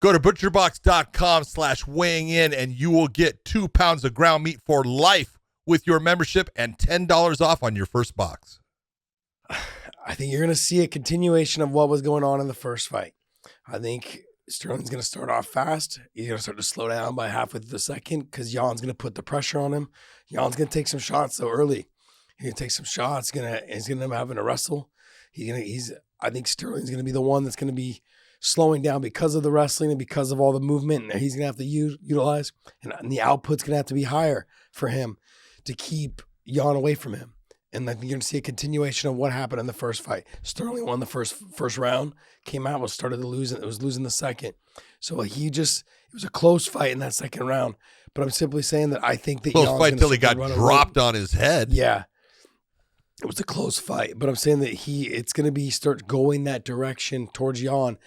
Go to butcherbox.com/weighing in and you will get 2 pounds of ground meat for life with your membership and $10 off on your first box. I think you're going to see a continuation of what was going on in the first fight. I think Sterling's going to start off fast. He's going to start to slow down by halfway through the second because Yan's going to put the pressure on him. Yan's going to take some shots so early. He's going to take some shots. He's going to end up having a wrestle. I think Sterling's going to be the one that's going to be slowing down because of the wrestling and because of all the movement and he's going to have to utilize. And the output's going to have to be higher for him to keep Yan away from him. And I think you're going to see a continuation of what happened in the first fight. Sterling won the first round, came out, started to lose, and it was losing the second. So it was a close fight in that second round. But I'm simply saying that I think that close fight until he got dropped on his head. Yeah. It was a close fight, but I'm saying that it's going to be start going that direction towards Yan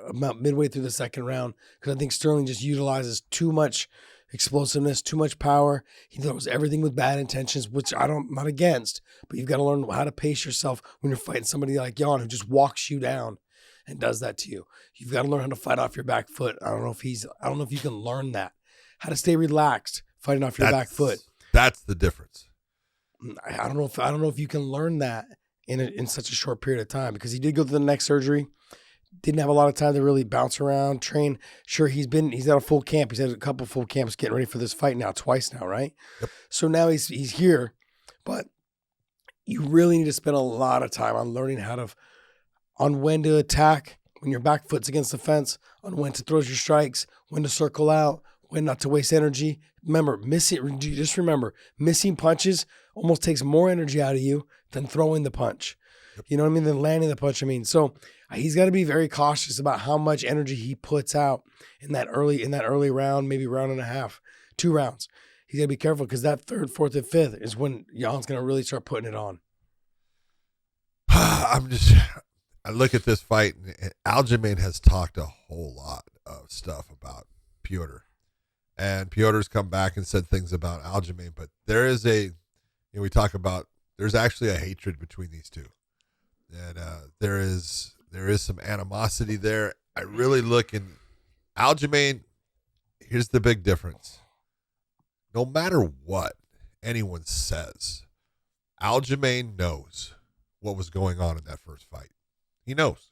about midway through the second round because I think Sterling just utilizes too much explosiveness, too much power. He throws everything with bad intentions, which I'm not against, but you've got to learn how to pace yourself when you're fighting somebody like Yan who just walks you down and does that to you. You've got to learn how to fight off your back foot. I don't know if you can learn that. How to stay relaxed fighting off your back foot. That's the difference. I don't know if you can learn that in such a short period of time because he did go through the neck surgery, didn't have a lot of time to really bounce around, train. Sure, he's had a full camp. He's had a couple full camps getting ready for this fight twice now, right? Yep. So now he's here, but you really need to spend a lot of time on learning on when to attack when your back foot's against the fence, on when to throw your strikes, when to circle out, when not to waste energy. Remember, missing punches almost takes more energy out of you than throwing the punch. You know what I mean? Than landing the punch. So he's got to be very cautious about how much energy he puts out in that early round, maybe round and a half, 2 rounds. He's got to be careful because that 3rd, 4th, and 5th is when Yan's going to really start putting it on. I look at this fight, and Aljamain has talked a whole lot of stuff about Petr. And Petr's come back and said things about Aljamain, but there is there's actually a hatred between these two. And there is some animosity there. I really look in Aljamain. Here's the big difference. No matter what anyone says, Aljamain knows what was going on in that first fight. He knows.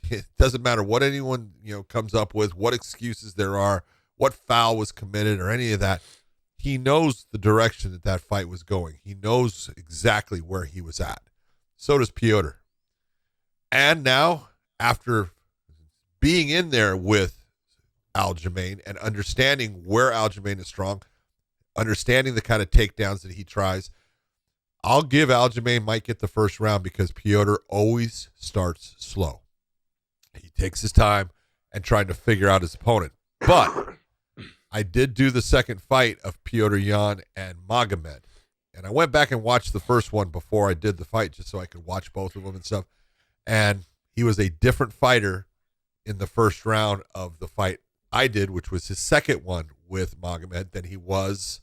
It doesn't matter what anyone comes up with, what excuses there are, what foul was committed or any of that. He knows the direction that fight was going. He knows exactly where he was at. So does Petr. And now, after being in there with Aljamain and understanding where Aljamain is strong, understanding the kind of takedowns that he tries, I'll give Aljamain might get the first round because Petr always starts slow. He takes his time and trying to figure out his opponent. But I did do the second fight of Petr Yan and Magomed. And I went back and watched the first one before I did the fight just so I could watch both of them and stuff. And he was a different fighter in the first round of the fight I did, which was his second one with Magomed, than he was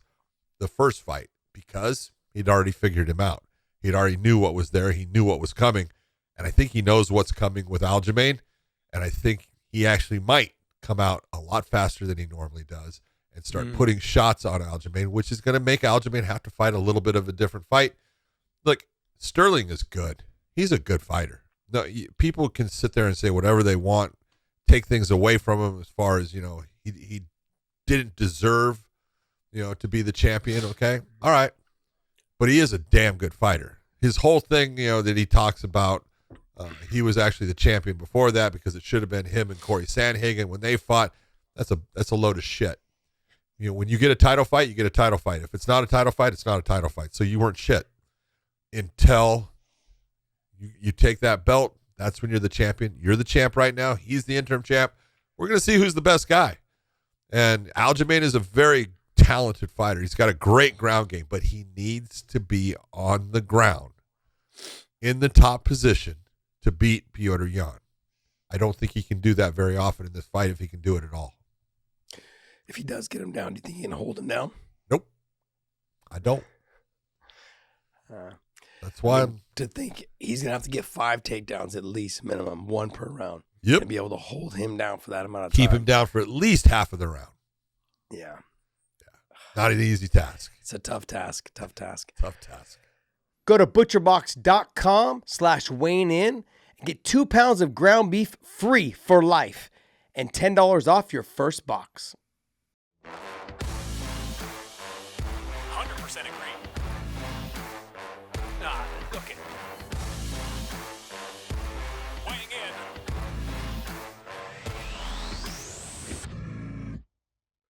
the first fight because he'd already figured him out. He'd already knew what was there. He knew what was coming. And I think he knows what's coming with Aljamain. And I think he actually might come out a lot faster than he normally does and start putting shots on Aljamain, which is going to make Aljamain have to fight a little bit of a different fight. Look, Sterling is good. He's a good fighter. No, people can sit there and say whatever they want, take things away from him as far as, he didn't deserve, to be the champion. Okay. All right. But he is a damn good fighter. His whole thing, that he talks about, he was actually the champion before that because it should have been him and Corey Sandhagen when they fought. That's a load of shit. When you get a title fight, you get a title fight. If it's not a title fight, it's not a title fight. So you weren't shit until you take that belt. That's when you're the champion. You're the champ right now. He's the interim champ. We're going to see who's the best guy. And Aljamain is a very talented fighter. He's got a great ground game, but he needs to be on the ground in the top position to beat Petr Yan. I don't think he can do that very often in this fight if he can do it at all. If he does get him down, do you think he can hold him down? Nope. I don't. That's why to think he's going to have to get 5 takedowns at least, minimum, 1 per round. Yep. And be able to hold him down for that amount of Keep time. him down for at least half of the round. Yeah. Not an easy task. It's a tough task. Tough task. Tough task. Go to butcherbox.com/WayneIn and get 2 pounds of ground beef free for life and $10 off your first box.